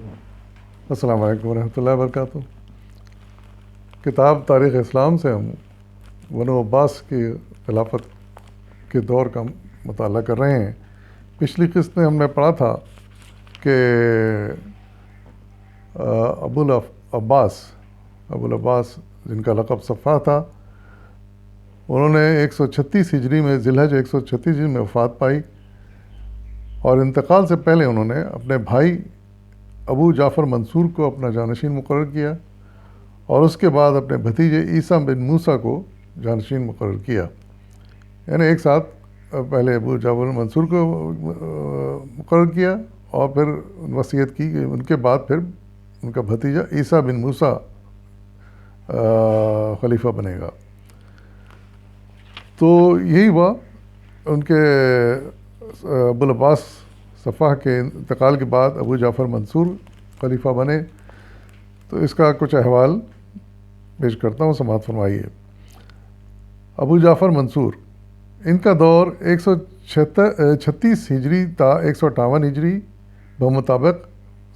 السلام علیکم ورحمۃ اللہ وبرکاتہ۔ کتاب تاریخ اسلام سے ہم بنو عباس کی خلافت کے دور کا مطالعہ کر رہے ہیں۔ پچھلی قسط میں ہم نے پڑھا تھا کہ ابو العباس جن کا لقب صفا تھا، انہوں نے 136 ہجری میں ذی الحج 136 ہجری میں وفات پائی، اور انتقال سے پہلے انہوں نے اپنے بھائی ابو جعفر منصور کو اپنا جانشین مقرر کیا، اور اس کے بعد اپنے بھتیجے عیسیٰ بن موسیٰ کو جانشین مقرر کیا۔ یعنی ایک ساتھ پہلے ابو جعفر منصور کو مقرر کیا، اور پھر وصیت کی کہ ان کے بعد پھر ان کا بھتیجا عیسیٰ بن موسیٰ خلیفہ بنے گا۔ تو یہی ہوا، ان کے ابو العباس صفا کے انتقال کے بعد ابو جعفر منصور خلیفہ بنے۔ تو اس کا کچھ احوال پیش کرتا ہوں، سماعت فرمائیے۔ ابو جعفر منصور، ان کا دور 136 ہجری تا 158 ہجری بمطابق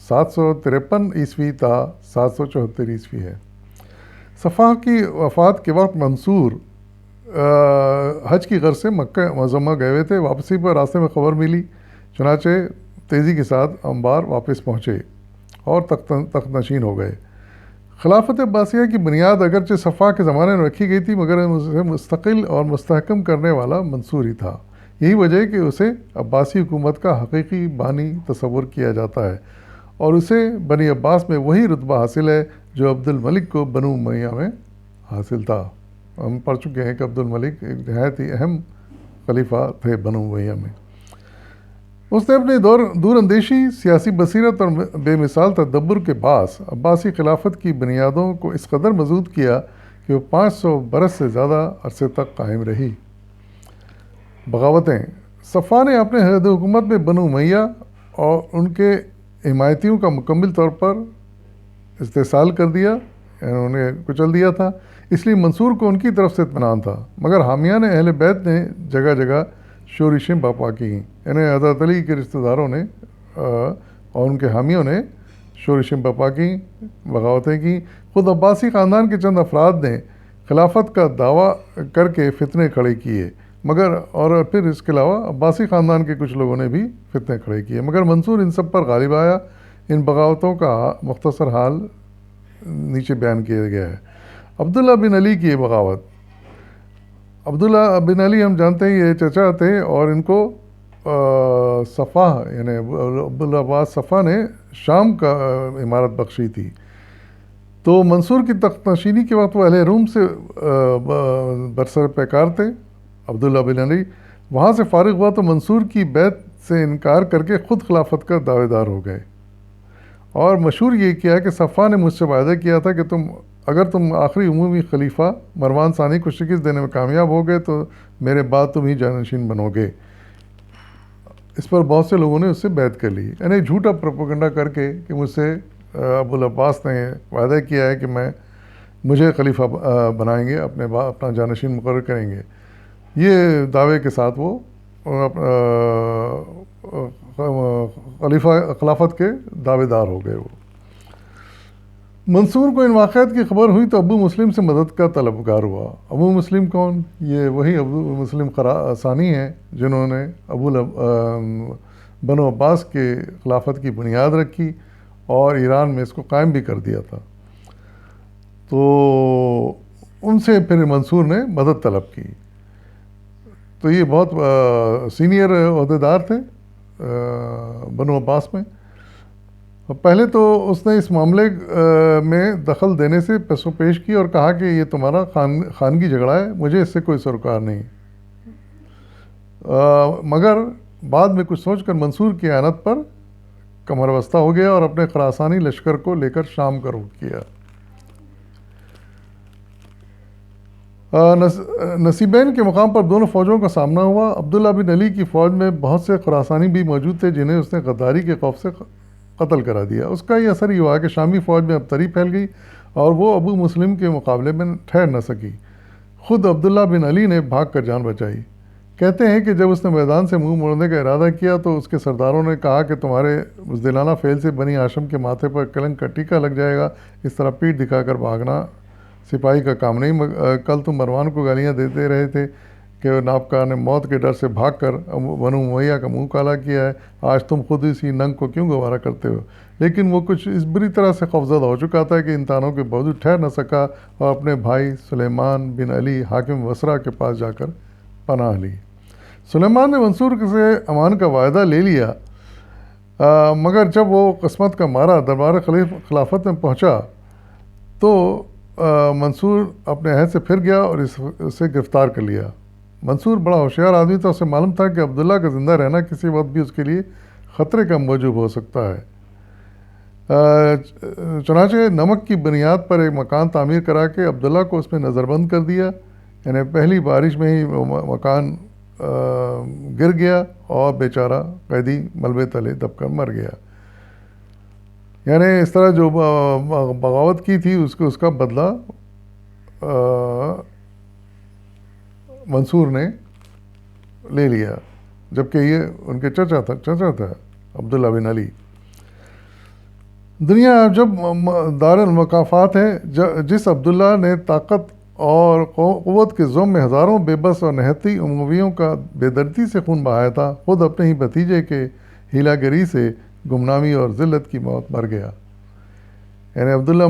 753 عیسوی تا 774 عیسوی ہے۔ صفا کی وفات کے وقت منصور حج کی غرض سے مکہ معظمہ گئے ہوئے تھے۔ واپسی پر راستے میں خبر ملی، چنانچہ تیزی کے ساتھ انبار واپس پہنچے اور تخت نشین ہو گئے۔ خلافت عباسیہ کی بنیاد اگرچہ صفا کے زمانے میں رکھی گئی تھی، مگر اسے مستقل اور مستحکم کرنے والا منصور ہی تھا۔ یہی وجہ ہے کہ اسے عباسی حکومت کا حقیقی بانی تصور کیا جاتا ہے، اور اسے بنی عباس میں وہی رتبہ حاصل ہے جو عبد الملک کو بنو امیہ میں حاصل تھا۔ ہم پڑھ چکے ہیں کہ عبد الملک ایک نہایت ہی اہم خلیفہ تھے بنو امیہ میں۔ اس نے اپنی دور اندیشی، سیاسی بصیرت اور بے مثال تدبر کے باعث عباسی خلافت کی بنیادوں کو اس قدر مضبوط کیا کہ وہ 500 برس سے زیادہ عرصے تک قائم رہی۔ بغاوتیں: صفا نے اپنے عہد حکومت میں بنو امیہ اور ان کے حمایتیوں کا مکمل طور پر استحصال کر دیا، یعنی انہیں کچل دیا تھا۔ اس لیے منصور کو ان کی طرف سے اطمینان تھا، مگر حامیان اہل بیت نے جگہ جگہ شورشیں برپا کی، یعنی حضرت علی کے رشتہ داروں نے اور ان کے حامیوں نے شورشیں برپا کی، بغاوتیں کی۔ خود عباسی خاندان کے چند افراد نے خلافت کا دعویٰ کر کے فتنے کھڑے کیے، اور پھر اس کے علاوہ عباسی خاندان کے کچھ لوگوں نے بھی فتنے کھڑے کیے، مگر منصور ان سب پر غالب آیا۔ ان بغاوتوں کا مختصر حال نیچے بیان کیا گیا ہے۔ عبداللہ بن علی کی یہ بغاوت: عبداللہ بن علی ہم جانتے ہیں یہ چچا تھے، اور ان کو صفا یعنی ابوالعباس صفا نے شام کا امارت بخشی تھی۔ تو منصور کی تخت نشینی کے وقت وہ اہل روم سے برسر پیکار تھے۔ عبداللہ بن علی وہاں سے فارغ ہوا تو منصور کی بیعت سے انکار کر کے خود خلافت کا دعوے دار ہو گئے، اور مشہور یہ کیا کہ صفا نے مجھ سے وعدہ کیا تھا کہ اگر تم آخری عمومی خلیفہ مروان ثانی کو شکست دینے میں کامیاب ہو گئے تو میرے بعد تم ہی جانشین بنو گے۔ اس پر بہت سے لوگوں نے اس سے بیعت کر لی، یعنی جھوٹا پروپیگنڈا کر کے کہ مجھ سے ابو العباس نے وعدہ کیا ہے کہ مجھے خلیفہ بنائیں گے، اپنا جانشین مقرر کریں گے۔ یہ دعوے کے ساتھ وہ خلافت کے دعوے دار ہو گئے۔ وہ منصور کو ان واقعات کی خبر ہوئی تو ابو مسلم سے مدد کا طلبگار ہوا۔ ابو مسلم کون؟ یہ وہی ابو مسلم ثانی ہیں جنہوں نے بنو عباس کے خلافت کی بنیاد رکھی اور ایران میں اس کو قائم بھی کر دیا تھا۔ تو ان سے پھر منصور نے مدد طلب کی۔ تو یہ بہت سینئر عہدیدار تھے بنو عباس میں۔ پہلے تو اس نے اس معاملے میں دخل دینے سے پس و پیش کی اور کہا کہ یہ تمہارا خانگی جھگڑا ہے، مجھے اس سے کوئی سروکار نہیں۔ مگر بعد میں کچھ سوچ کر منصور کی اعانت پر کمر بستہ ہو گیا اور اپنے خراسانی لشکر کو لے کر شام کا رخ کیا۔ نصیبین کے مقام پر دونوں فوجوں کا سامنا ہوا۔ عبداللہ بن علی کی فوج میں بہت سے خراسانی بھی موجود تھے جنہیں اس نے غداری کے خوف سے قتل کرا دیا۔ اس کا یہ اثر یہ ہوا کہ شامی فوج میں ابتری پھیل گئی اور وہ ابو مسلم کے مقابلے میں ٹھہر نہ سکی۔ خود عبداللہ بن علی نے بھاگ کر جان بچائی۔ کہتے ہیں کہ جب اس نے میدان سے منہ موڑنے کا ارادہ کیا تو اس کے سرداروں نے کہا کہ تمہارے بزدلانہ فعل سے بنی ہاشم کے ماتھے پر کلنک کا ٹیکہ لگ جائے گا، اس طرح پیٹھ دکھا کر بھاگنا سپاہی کا کام نہیں۔ کل تم مروان کو گالیاں دیتے رہے تھے کہ نابکار نے موت کے ڈر سے بھاگ کر بنو امیہ کا منہ کالا کیا ہے، آج تم خود اسی ننگ کو کیوں گوارا کرتے ہو؟ لیکن وہ کچھ اس بری طرح سے خوفزدہ ہو چکا تھا کہ امتحانوں کے باوجود ٹھہر نہ سکا اور اپنے بھائی سلیمان بن علی حاکم بصرہ کے پاس جا کر پناہ لی۔ سلیمان نے منصور سے امان کا وعدہ لے لیا، مگر جب وہ قسمت کا مارا دربار خلافت میں پہنچا تو منصور اپنے عہد سے پھر گیا اور اسے گرفتار کر لیا۔ منصور بڑا ہوشیار آدمی تھا، اسے معلوم تھا کہ عبداللہ کا زندہ رہنا کسی وقت بھی اس کے لیے خطرے کا موجب ہو سکتا ہے۔ چنانچہ نمک کی بنیاد پر ایک مکان تعمیر کرا کے عبداللہ کو اس میں نظر بند کر دیا، یعنی پہلی بارش میں ہی وہ مکان گر گیا اور بیچارہ قیدی ملبے تلے دب کر مر گیا۔ یعنی اس طرح جو بغاوت کی تھی اس کا بدلہ منصور نے لے لیا، جبکہ یہ ان کے چچا تھا عبداللہ بن علی۔ دنیا جب دار المکافات ہے، جس عبداللہ نے طاقت اور قوت کے ذوم میں ہزاروں بے بس اور نہتی امویوں کا بے دردی سے خون بہایا تھا، خود اپنے ہی بھتیجے کے ہیلا گری سے گمنامی اور ذلت کی موت مر گیا۔ یعنی عبداللہ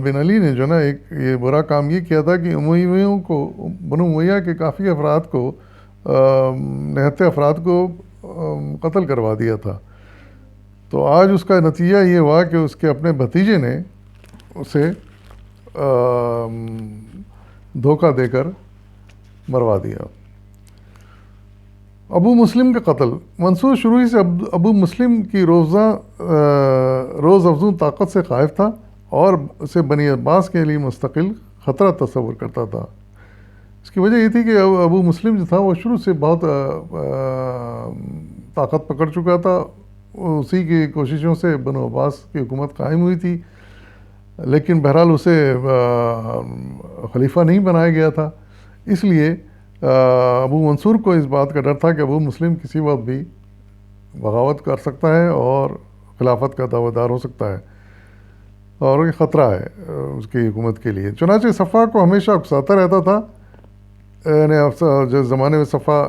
بن علی نے جو نا ایک یہ برا کام یہ کیا تھا کہ امیویوں کو، بنو امیہ کے کافی افراد کو، نہتے افراد کو قتل کروا دیا تھا۔ تو آج اس کا نتیجہ یہ ہوا کہ اس کے اپنے بھتیجے نے اسے دھوکہ دے کر مروا دیا۔ ابو مسلم کا قتل۔ منصور شروع سے ابو مسلم کی روز افزوں طاقت سے خائف تھا اور اسے بنی عباس کے لیے مستقل خطرہ تصور کرتا تھا۔ اس کی وجہ یہ تھی کہ ابو مسلم جو تھا وہ شروع سے بہت طاقت پکڑ چکا تھا، اسی کی کوششوں سے بنو عباس کی حکومت قائم ہوئی تھی، لیکن بہرحال اسے خلیفہ نہیں بنایا گیا تھا۔ اس لیے ابو منصور کو اس بات کا ڈر تھا کہ ابو مسلم کسی وقت بھی بغاوت کر سکتا ہے اور خلافت کا دعویدار ہو سکتا ہے، اور یہ خطرہ ہے اس کی حکومت کے لیے۔ چنانچہ صفا کو ہمیشہ اکساتا رہتا تھا، یعنی جس زمانے میں صفا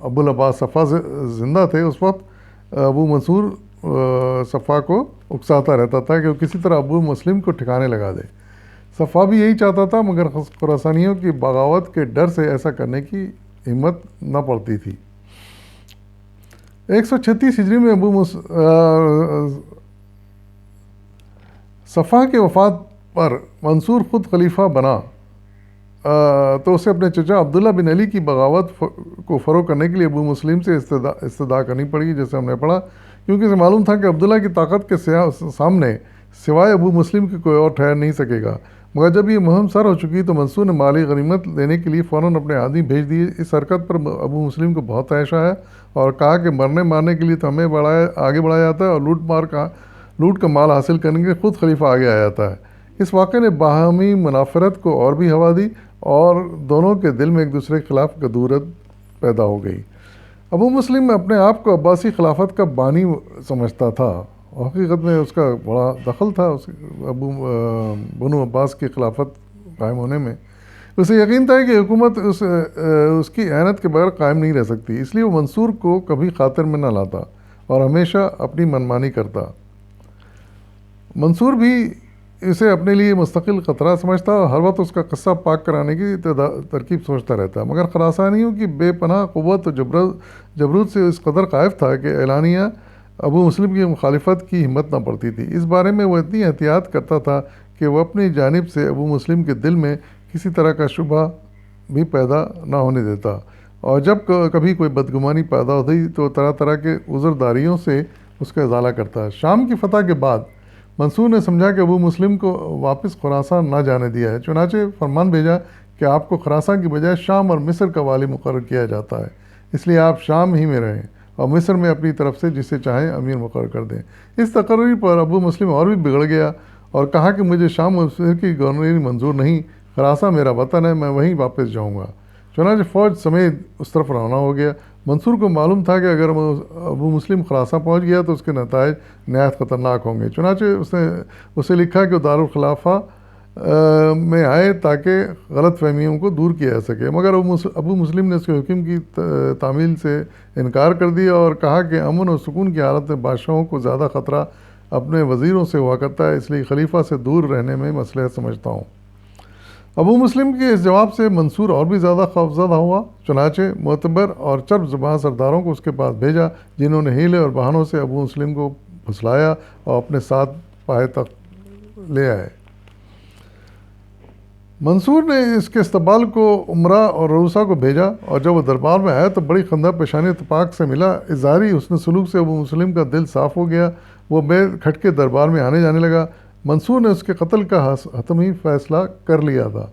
ابو العباس صفا زندہ تھے اس وقت ابو منصور صفا کو اکساتا رہتا تھا کہ وہ کسی طرح ابو مسلم کو ٹھکانے لگا دے۔ صفا بھی یہی چاہتا تھا، مگر خراسانیوں کی بغاوت کے ڈر سے ایسا کرنے کی ہمت نہ پڑتی تھی۔ 136 ہجری میں صفا کے وفات پر منصور خود خلیفہ بنا تو اسے اپنے چچا عبداللہ بن علی کی بغاوت کو فروغ کرنے کے لیے ابو مسلم سے استدعا کرنی پڑی، جیسے ہم نے پڑھا، کیونکہ اسے معلوم تھا کہ عبداللہ کی طاقت کے سامنے سوائے ابو مسلم کے کوئی اور ٹھہر نہیں سکے گا۔ مگر جب یہ مہم سر ہو چکی تو منصور نے مالی غنیمت لینے کے لیے فوراً اپنے آدمی بھیج دیے۔ اس حرکت پر ابو مسلم کو بہت عیش آیا اور کہا کہ مرنے مارنے کے لیے تو ہمیں آگے بڑھایا جاتا ہے اور لوٹ کا مال حاصل کرنے کے خود خلیفہ آگے آ جاتا ہے۔ اس واقعے نے باہمی منافرت کو اور بھی ہوا دی اور دونوں کے دل میں ایک دوسرے کے خلاف کدورت پیدا ہو گئی۔ ابو مسلم اپنے آپ کو عباسی خلافت کا بانی سمجھتا تھا، حقیقت میں اس کا بڑا دخل تھا بنو عباس کی خلافت قائم ہونے میں۔ اسے یقین تھا کہ حکومت اس کی اعانت کے بغیر قائم نہیں رہ سکتی، اس لیے وہ منصور کو کبھی خاطر میں نہ لاتا اور ہمیشہ اپنی منمانی کرتا۔ منصور بھی اسے اپنے لیے مستقل خطرہ سمجھتا اور ہر وقت اس کا قصہ پاک کرانے کی ترکیب سوچتا رہتا، مگر خراسانیوں کی بے پناہ قوت و جبروت سے اس قدر خائف تھا کہ اعلانیہ ابو مسلم کی مخالفت کی ہمت نہ پڑتی تھی۔ اس بارے میں وہ اتنی احتیاط کرتا تھا کہ وہ اپنی جانب سے ابو مسلم کے دل میں کسی طرح کا شبہ بھی پیدا نہ ہونے دیتا، اور جب کبھی کوئی بدگمانی پیدا ہوتی تو طرح طرح کے عذرداریوں سے اس کا ازالہ کرتا۔ شام کی فتح کے بعد منصور نے سمجھا کہ ابو مسلم کو واپس خراسان نہ جانے دیا ہے، چنانچہ فرمان بھیجا کہ آپ کو خراسان کی بجائے شام اور مصر کا والی مقرر کیا جاتا ہے، اس لیے آپ شام ہی میں رہیں اور مصر میں اپنی طرف سے جسے چاہیں امیر مقرر کر دیں۔ اس تقرری پر ابو مسلم اور بھی بگڑ گیا اور کہا کہ مجھے شام و مصر کی گورنری منظور نہیں، خراسان میرا وطن ہے، میں وہیں واپس جاؤں گا۔ چنانچہ فوج سمیت اس طرف روانہ ہو گیا۔ منصور کو معلوم تھا کہ اگر ابو مسلم خراساں پہنچ گیا تو اس کے نتائج نہایت خطرناک ہوں گے، چنانچہ اس نے اسے لکھا کہ وہ دارالخلافہ میں آئے تاکہ غلط فہمیوں کو دور کیا جا سکے، مگر ابو مسلم نے اس کے حکم کی تعمیل سے انکار کر دیا اور کہا کہ امن و سکون کی حالت میں بادشاہوں کو زیادہ خطرہ اپنے وزیروں سے ہوا کرتا ہے، اس لیے خلیفہ سے دور رہنے میں مصلحت سمجھتا ہوں۔ ابو مسلم کے اس جواب سے منصور اور بھی زیادہ خوفزدہ ہوا، چنانچہ معتبر اور چرب زبان سرداروں کو اس کے پاس بھیجا، جنہوں نے ہیلے اور بہانوں سے ابو مسلم کو پھسلایا اور اپنے ساتھ پائے تخت لے آئے۔ منصور نے اس کے استقبال کو عمرا اور رؤسا کو بھیجا، اور جب وہ دربار میں آیا تو بڑی خندہ پیشانی اتفاق سے ملا۔ اظہاری حسن سلوک سے ابو مسلم کا دل صاف ہو گیا، وہ بے کھٹکے دربار میں آنے جانے لگا۔ منصور نے اس کے قتل کا حتمی فیصلہ کر لیا تھا،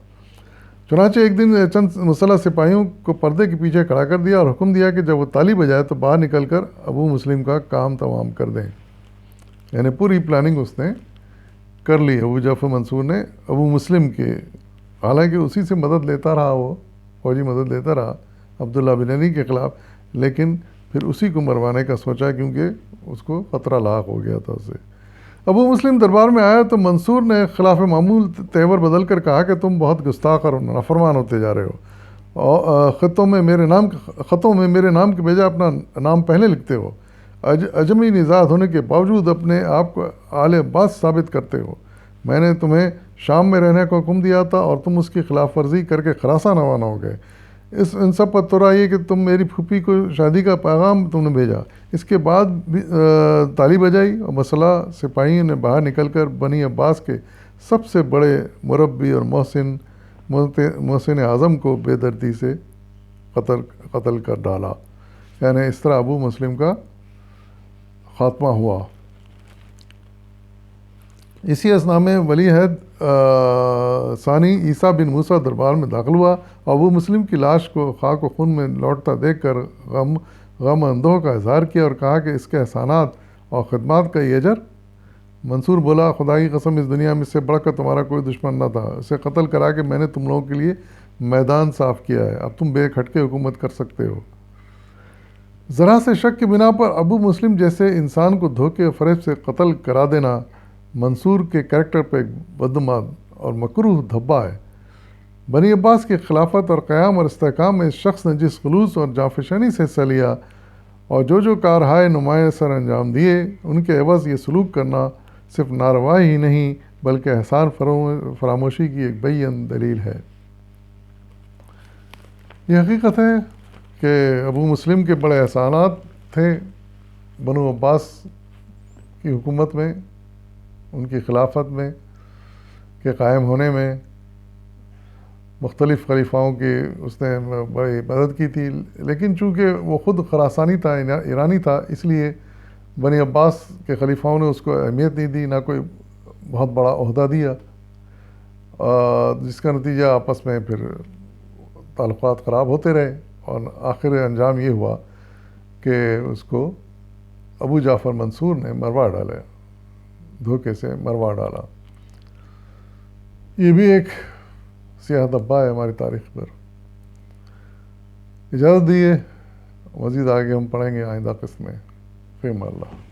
چنانچہ ایک دن چند مسلح سپاہیوں کو پردے کے پیچھے کھڑا کر دیا اور حکم دیا کہ جب وہ تالی بجائے تو باہر نکل کر ابو مسلم کا کام تمام کر دیں، یعنی پوری پلاننگ اس نے کر لی ابو جعفر منصور نے ابو مسلم کے، حالانکہ اسی سے مدد لیتا رہا، وہ فوجی مدد لیتا رہا عبداللہ بن علی کے خلاف، لیکن پھر اسی کو مروانے کا سوچا کیونکہ اس کو خطرہ لاحق ہو گیا تھا اسے۔ ابو مسلم دربار میں آیا تو منصور نے خلاف معمول تیور بدل کر کہا کہ تم بہت گستاخ اور نافرمان ہوتے جا رہے ہو، اور خطوں میں میرے نام کے بجائے اپنا نام پہلے لکھتے ہو، اجمی نژاد ہونے کے باوجود اپنے آپ کو آل عباس ثابت کرتے ہو۔ میں نے تمہیں شام میں رہنے کا حکم دیا تھا اور تم اس کی خلاف ورزی کر کے خراساں روانہ ہو گئے۔ ان سب پر تو یہ کہ تم میری پھوپھی کو شادی کا پیغام تم نے بھیجا، اس کے بعد بھی تالی بجائی اور مسلح سپاہیوں نے باہر نکل کر بنی عباس کے سب سے بڑے مربی اور محسن اعظم کو بے دردی سے قتل کر ڈالا، یعنی اس طرح ابو مسلم کا خاتمہ ہوا۔ اسی اثنا میں ولی عہد ثانی عیسیٰ بن موسیٰ دربار میں داخل ہوا، اور ابو مسلم کی لاش کو خاک و خون میں لوٹتا دیکھ کر غم اندوہ کا اظہار کیا اور کہا کہ اس کے احسانات اور خدمات کا یہ اجر۔ منصور بولا، خدا کی قسم اس دنیا میں اس سے بڑھ کر تمہارا کوئی دشمن نہ تھا، اسے قتل کرا کے میں نے تم لوگوں کے لیے میدان صاف کیا ہے، اب تم بے کھٹکے حکومت کر سکتے ہو۔ ذرا سے شک کی بنا پر ابو مسلم جیسے انسان کو دھوکے و فریب سے قتل کرا دینا منصور کے کریکٹر پہ ایک بدگمان اور مکروہ دھبا ہے۔ بنی عباس کی خلافت اور قیام اور استحکام میں اس شخص نے جس خلوص اور جانفشانی سے حصہ لیا اور جو کارہائے نمایاں سر انجام دیے، ان کے عوض یہ سلوک کرنا صرف ناروائی ہی نہیں بلکہ احسان فراموشی کی ایک بیان دلیل ہے۔ یہ حقیقت ہے کہ ابو مسلم کے بڑے احسانات تھے بنو عباس کی حکومت میں، ان کی خلافت میں کے قائم ہونے میں، مختلف خلیفاؤں کی اس نے بڑی مدد کی تھی، لیکن چونکہ وہ خود خراسانی تھا، ایرانی تھا، اس لیے بنی عباس کے خلیفاؤں نے اس کو اہمیت نہیں دی، نہ کوئی بہت بڑا عہدہ دیا، جس کا نتیجہ آپس میں پھر تعلقات خراب ہوتے رہے، اور آخر انجام یہ ہوا کہ اس کو ابو جعفر منصور نے مروا ڈالا، دھوکے سے مروا ڈالا۔ یہ بھی ایک سیاہ دھبا ہے ہماری تاریخ پر۔ اجازت دیے، مزید آگے ہم پڑھیں گے آئندہ قسط میں۔ فیما اللہ۔